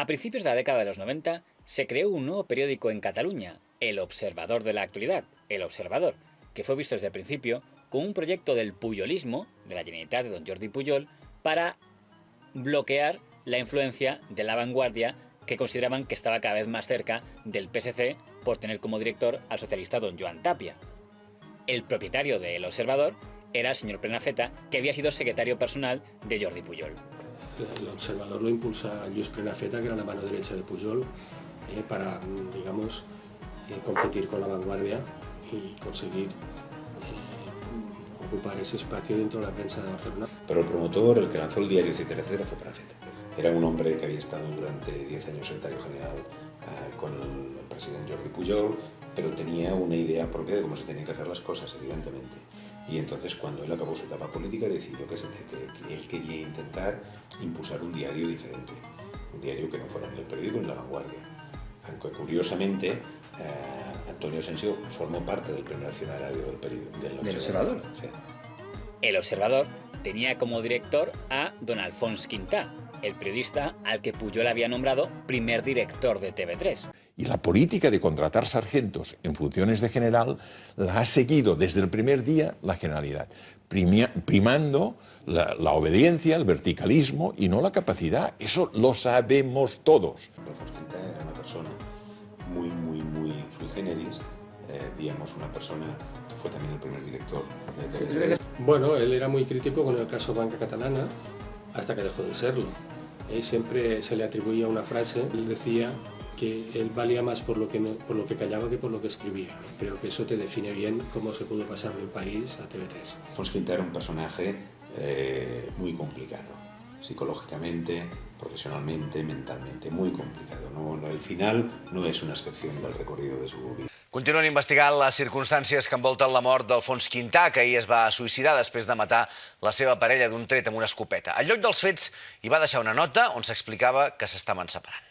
A principios de la década de los 90 se creó un nuevo periódico en Cataluña, El Observador de la Actualidad, El Observador, que fue visto desde el principio como un proyecto del puyolismo, de la Generalitat de don Jordi Pujol, para bloquear la influencia de La Vanguardia, que consideraban que estaba cada vez más cerca del PSC por tener como director al socialista don Joan Tapia. El propietario de El Observador era el señor Prenafeta, que había sido secretario personal de Jordi Pujol. El Observador lo impulsa Lluís Prenafeta, que era la mano derecha de Pujol, para, digamos, competir con La Vanguardia y conseguir ocupar ese espacio dentro de la prensa de Barcelona. Pero el promotor, el que lanzó el diario, etcétera, fue Prenafeta. Era un hombre que había estado durante 10 años secretario general con el presidente Jordi Pujol, pero tenía una idea propia de cómo se tenían que hacer las cosas, evidentemente. Y entonces, cuando él acabó su etapa política, decidió que él quería intentar impulsar un diario diferente, un diario que no fuera ni el periódico ni La Vanguardia. Aunque curiosamente, Antonio Asensio formó parte del primer accionariado del Observador. Sí. El Observador tenía como director a don Alfons Quintà, el periodista al que Pujol había nombrado primer director de TV3. Y la política de contratar sargentos en funciones de general la ha seguido desde el primer día la Generalidad, primando la obediencia, el verticalismo y no la capacidad. Eso lo sabemos todos. Alfons Quintà era una persona muy sui generis, digamos, una persona que fue también el primer director de TV3. Bueno, él era muy crítico con el caso Banca Catalana, hasta que dejó de serlo. Siempre se le atribuía una frase, él decía que él valía más por lo que callaba que por lo que escribía. Creo que eso te define bien cómo se pudo pasar del país a TV3. Alfons Quintà era un personaje muy complicado, psicológicamente, profesionalmente, mentalmente, muy complicado. El final no és una excepció del recorrido de su vida. Continuen investigant les circumstàncies que envolten la mort d'Alfons Quintà, que ahir es va suïcidar després de matar la seva parella d'un tret amb una escopeta. Al lloc dels fets hi va deixar una nota on s'explicava que s'estaven separant.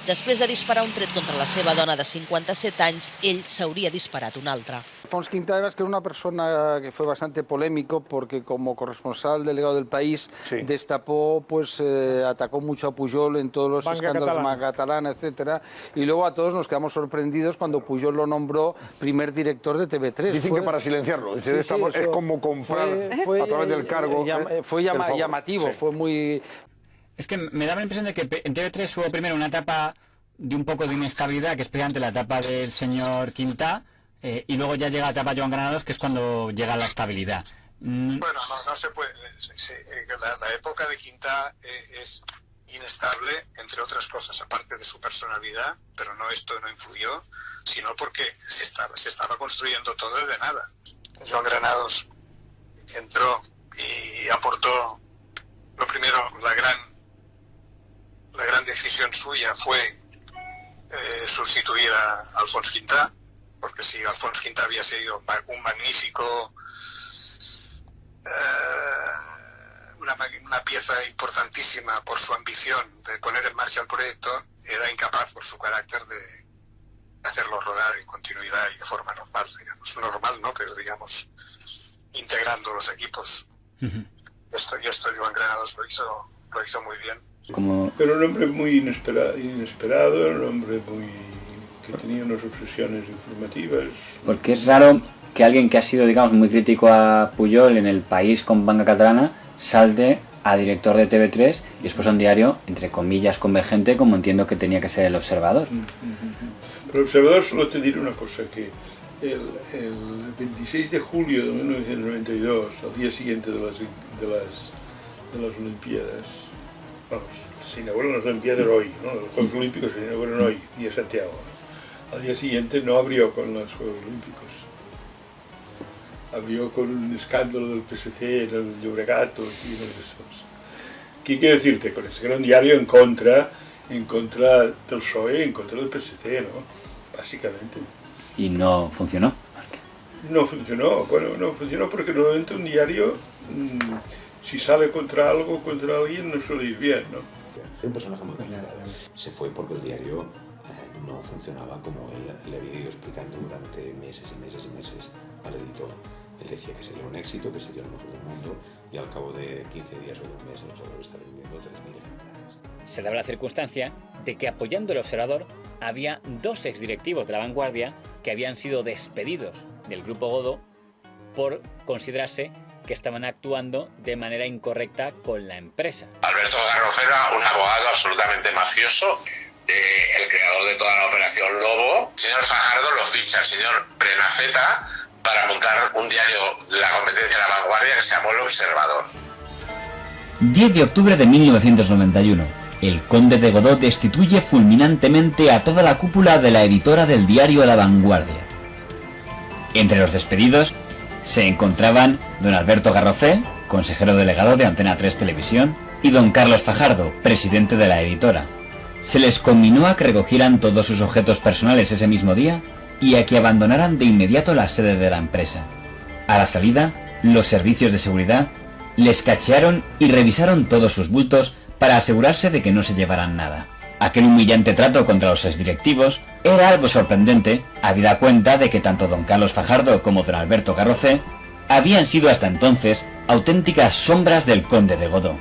Després de disparar un tret contra la seva dona de 57 anys, ell s'hauria disparat un altre. Alfons Quintà era una persona que fue bastante polémico porque como corresponsal delegado del País destapó, atacó mucho a Pujol en todos los escándalos de Banca Catalana, etcétera, y luego a todos nos quedamos sorprendidos cuando Pujol lo nombró primer director de TV3. Dicen que para silenciarlo, es como comprar a través del cargo. Fue llamativo, fue muy... Es que me daba la impresión de que en TV3 hubo primero una etapa de un poco de inestabilidad, que es precisamente la etapa del señor Quintà, y luego ya llega la etapa de Joan Granados, que es cuando llega la estabilidad. Bueno, no se puede. La época de Quintà es inestable, entre otras cosas, aparte de su personalidad, pero esto no influyó, sino porque se estaba construyendo todo de nada. Joan Granados entró y aportó, lo primero, la gran decisión suya fue sustituir a Alfons Quintà, porque si Alfons Quintà había sido un magnífico, una pieza importantísima por su ambición de poner en marcha el proyecto, era incapaz por su carácter de hacerlo rodar en continuidad y de forma normal, digamos. Normal no, pero digamos, integrando los equipos. Esto Joan Granados lo hizo muy bien. Era un hombre muy inesperado, era un hombre que tenía unas obsesiones informativas. Porque es raro que alguien que ha sido, digamos, muy crítico a Pujol en El País con Banca Catalana salte a director de TV3 y después a un diario, entre comillas, convergente, como entiendo que tenía que ser El Observador. El Observador, solo te diré una cosa, que el 26 de julio de 1992, al día siguiente de las Olimpiadas, vamos, se inauguran las Olimpiadas hoy, ¿no? Los Juegos Olímpicos se inauguran hoy, día Santiago. Al día siguiente no abrió con los Juegos Olímpicos. Abrió con un escándalo del PSC, el Llobregat y unos de esos. ¿Qué quiero decirte con esto? Que era un diario en contra del PSOE, en contra del PSC, ¿no? Básicamente. ¿Y no funcionó? No funcionó, no funcionó porque normalmente un diario, si sale contra algo, contra alguien, no suele ir bien, ¿no? Era un personaje muy complicado. Se fue porque el diario no funcionaba como él le había ido explicando durante meses y meses y meses al editor. Él decía que sería un éxito, que sería lo mejor del mundo, y al cabo de 15 días o de un mes el Observador está vendiendo 3.000 ejemplares. Se daba la circunstancia de que apoyando el Observador había 2 exdirectivos de La Vanguardia que habían sido despedidos del Grupo Godó por considerarse que estaban actuando de manera incorrecta con la empresa. Alberto Garrofe era un abogado absolutamente mafioso, el creador de toda la operación Lobo. El señor Fajardo lo ficha el señor Prenafeta para montar un diario de la competencia de La Vanguardia que se llamó El Observador. 10 de octubre de 1991. El conde de Godó destituye fulminantemente a toda la cúpula de la editora del diario La Vanguardia. Entre los despedidos se encontraban don Alberto Garrofe, consejero delegado de Antena 3 Televisión, y don Carlos Fajardo, presidente de la editora. Se les conminó a que recogieran todos sus objetos personales ese mismo día y a que abandonaran de inmediato la sede de la empresa. A la salida, los servicios de seguridad les cachearon y revisaron todos sus bultos para asegurarse de que no se llevaran nada. Aquel humillante trato contra los exdirectivos era algo sorprendente, habida cuenta de que tanto don Carlos Fajardo como don Alberto Garrofe habían sido hasta entonces auténticas sombras del conde de Godó.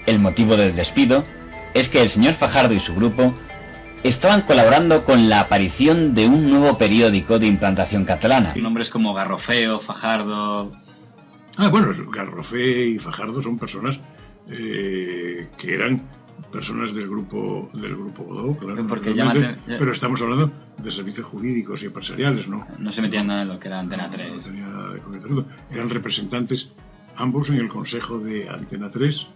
El motivo del despido es que el señor Fajardo y su grupo estaban colaborando con la aparición de un nuevo periódico de implantación catalana. Nombres como Garrofeo, Fajardo... Bueno, Garrofe y Fajardo son personas que eran personas del grupo Godó, claro. Pero estamos hablando de servicios jurídicos y empresariales, ¿no? No se metían nada en lo que era Antena 3. No tenía nada de concreto. Eran representantes ambos en el Consejo de Antena 3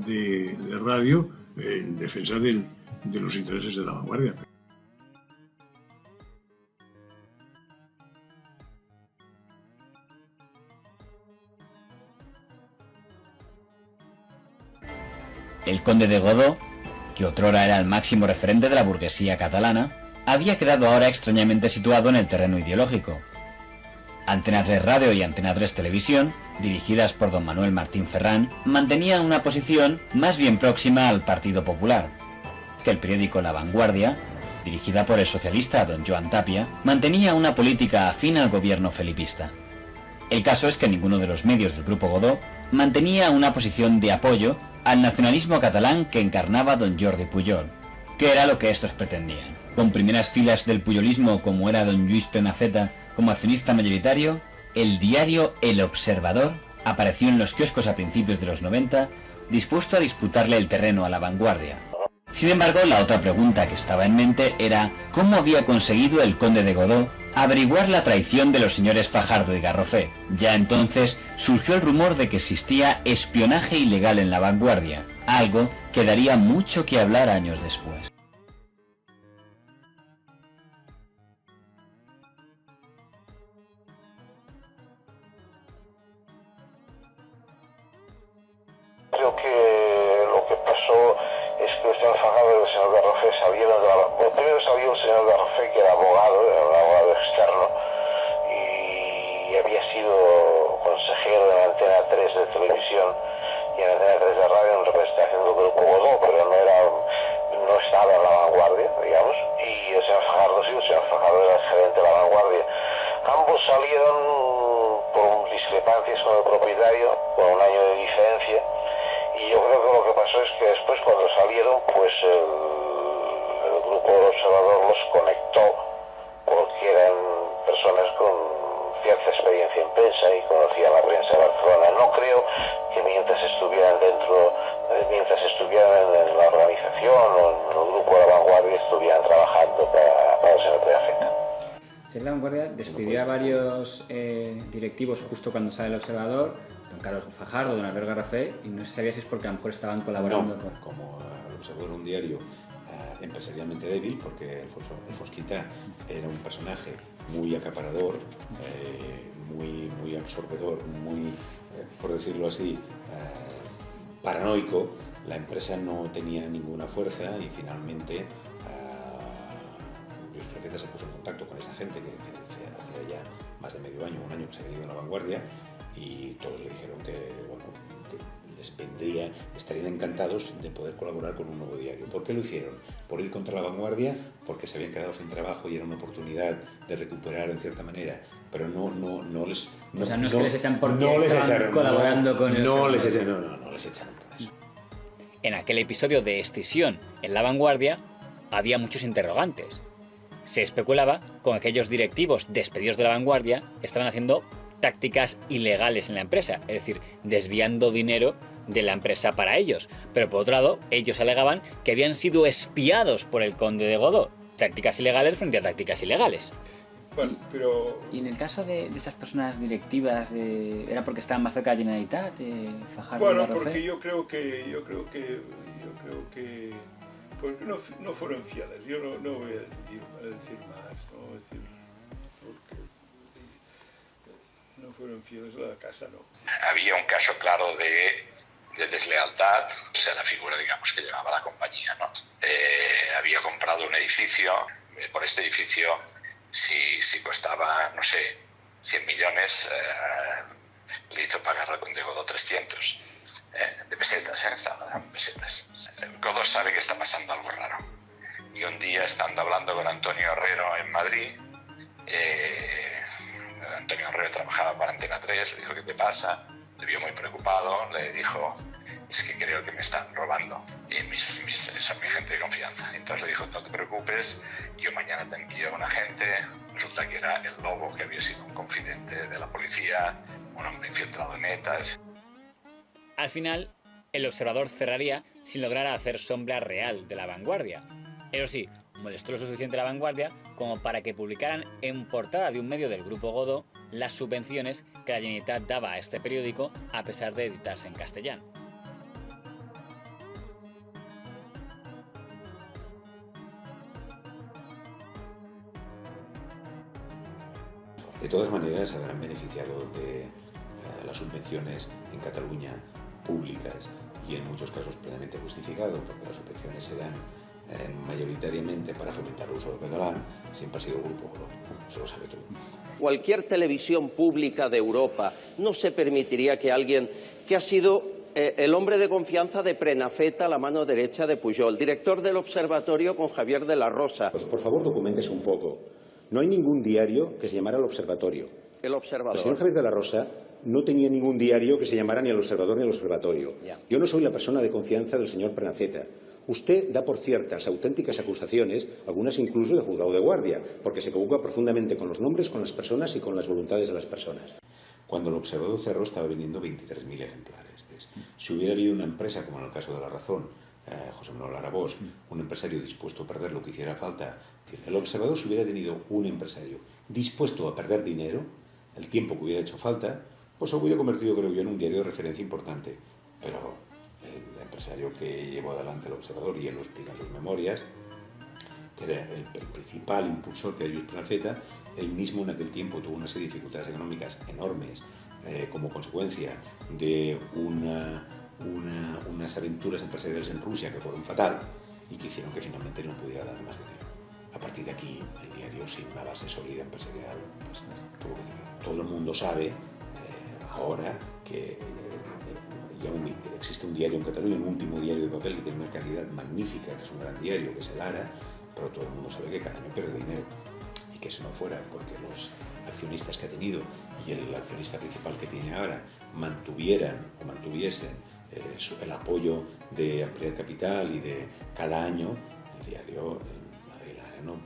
de radio en defensa de los intereses de La Vanguardia. El conde de Godó, que otrora era el máximo referente de la burguesía catalana, había quedado ahora extrañamente situado en el terreno ideológico. Antena 3 Radio y Antena 3 Televisión, dirigidas por don Manuel Martín Ferrán, mantenían una posición más bien próxima al Partido Popular. Que el periódico La Vanguardia, dirigida por el socialista don Joan Tapia, mantenía una política afín al gobierno felipista. El caso es que ninguno de los medios del Grupo Godó mantenía una posición de apoyo al nacionalismo catalán que encarnaba don Jordi Pujol, que era lo que estos pretendían. Con primeras filas del pujolismo como era don Lluís Prenafeta como accionista mayoritario, el diario El Observador apareció en los kioscos a principios de los 90, dispuesto a disputarle el terreno a La Vanguardia. Sin embargo, la otra pregunta que estaba en mente era ¿cómo había conseguido el conde de Godó averiguar la traición de los señores Fajardo y Garrofe? Ya entonces surgió el rumor de que existía espionaje ilegal en La Vanguardia, algo que daría mucho que hablar años después. Creo que lo que pasó es que el señor Fajardo y el señor Garrofe salieron de primero salió el señor Garrofe, que era un abogado externo, y había sido consejero de Antena 3 de televisión y en Antena 3 de radio en representación del Grupo Godó, pero no estaba en La Vanguardia, digamos, y el señor Fajardo sí, el señor Fajardo era el gerente de La Vanguardia. Ambos salieron por discrepancias con el propietario, con un año de diferencia. Y yo creo que lo que pasó es que después cuando salieron, pues el grupo del Observador los conectó, porque eran personas con cierta experiencia en prensa y conocían la prensa de Barcelona. No creo que mientras estuvieran en la organización o en el grupo de La Vanguardia estuvieran trabajando para el señor Prenafeta. La Vanguardia despidió a varios directivos justo cuando sale el Observador, don Carlos Fajardo, don Alberto Garrofe, y no se sabía si es porque a lo mejor estaban colaborando con... Como el Observador era un diario empresarialmente débil, porque el Fosquita era un personaje muy acaparador, muy absorbedor, muy, por decirlo así, paranoico. La empresa no tenía ninguna fuerza y finalmente Lluís Prenafeta se puso en contacto con esta gente que hacía ya más de medio año, un año que se había ido a La Vanguardia, y todos le dijeron que les estarían encantados de poder colaborar con un nuevo diario. ¿Por qué lo hicieron? ¿Por ir contra La Vanguardia? Porque se habían quedado sin trabajo y era una oportunidad de recuperar en cierta manera, pero no les... O sea, no es que les echan porque estaban colaborando con el... No les echan En aquel episodio de escisión en La Vanguardia había muchos interrogantes. Se especulaba con que aquellos directivos despedidos de La Vanguardia estaban haciendo tácticas ilegales en la empresa, es decir, desviando dinero de la empresa para ellos. Pero por otro lado, ellos alegaban que habían sido espiados por el conde de Godó. Tácticas ilegales frente a tácticas ilegales. Bueno, pero... Y en el caso de esas personas directivas, ¿era porque estaban más cerca de la Generalitat, Fajardo? Bueno, porque yo creo que porque no fueron fieles. Yo no voy a decir más, no voy a decir porque no fueron fieles a la casa, no. Había un caso claro de deslealtad, o sea, la figura, digamos, que llevaba la compañía, ¿no? Había comprado un edificio, por este edificio, si costaba, no sé, 100 millones, le hizo pagar al conde Godó 300, de pesetas, estaba en pesetas. Godó sabe que está pasando algo raro. Y un día, estando hablando con Antonio Herrero en Madrid, Antonio Herrero trabajaba para Antena 3, le dijo, ¿qué te pasa? Le vio muy preocupado, le dijo, es que creo que me están robando, y son mi gente de confianza. Entonces le dijo, no te preocupes, yo mañana te envío a un agente. Resulta que era el Lobo, que había sido un confidente de la policía, un hombre infiltrado en ETA. Al final, el Observador cerraría sin lograr hacer sombra real de La Vanguardia. Eso sí, molestó lo suficiente La Vanguardia como para que publicaran en portada de un medio del Grupo Godó las subvenciones que la Generalitat daba a este periódico a pesar de editarse en castellano. De todas maneras, se habrán beneficiado de las subvenciones en Cataluña públicas y en muchos casos plenamente justificado, porque las subvenciones se dan mayoritariamente para fomentar el uso del catalán. Siempre ha sido el Grupo Godó, se lo sabe todo. Cualquier televisión pública de Europa no se permitiría que alguien que ha sido el hombre de confianza de Prenafeta, la mano derecha de Pujol, director del observatorio con Javier de la Rosa. Pues por favor, documentese un poco. No hay ningún diario que se llamara El Observatorio. El Observador. El señor Javier de la Rosa no tenía ningún diario que se llamara ni El Observador ni El Observatorio. Ya. Yo no soy la persona de confianza del señor Prenafeta. Usted da por ciertas auténticas acusaciones, algunas incluso de juzgado de guardia, porque se equivoca profundamente con los nombres, con las personas y con las voluntades de las personas. Cuando el Observador cerró estaba vendiendo 23.000 ejemplares. Si hubiera habido una empresa, como en el caso de La Razón, José Manuel Arabós, un empresario dispuesto a perder lo que hiciera falta, el Observador, si hubiera tenido un empresario dispuesto a perder dinero, el tiempo que hubiera hecho falta, pues se hubiera convertido, creo yo, en un diario de referencia importante. Pero el empresario que llevó adelante el Observador, y él lo explica en sus memorias, que era el principal impulsor que era Lluís Prenafeta, él mismo en aquel tiempo tuvo una serie de dificultades económicas enormes como consecuencia de unas aventuras empresariales en Rusia que fueron fatal y que hicieron que finalmente no pudiera dar más dinero. A partir de aquí, el diario, sin una base sólida empresarial, pues tuvo que cerrar. Todo el mundo sabe ahora que ya existe un diario en Cataluña, un último diario de papel que tiene una calidad magnífica, que es un gran diario, que es el Ara, pero todo el mundo sabe que cada año pierde dinero. Y que eso no fuera porque los accionistas que ha tenido y el accionista principal que tiene ahora mantuviesen el apoyo de ampliar capital y de cada año, el diario, el Ara no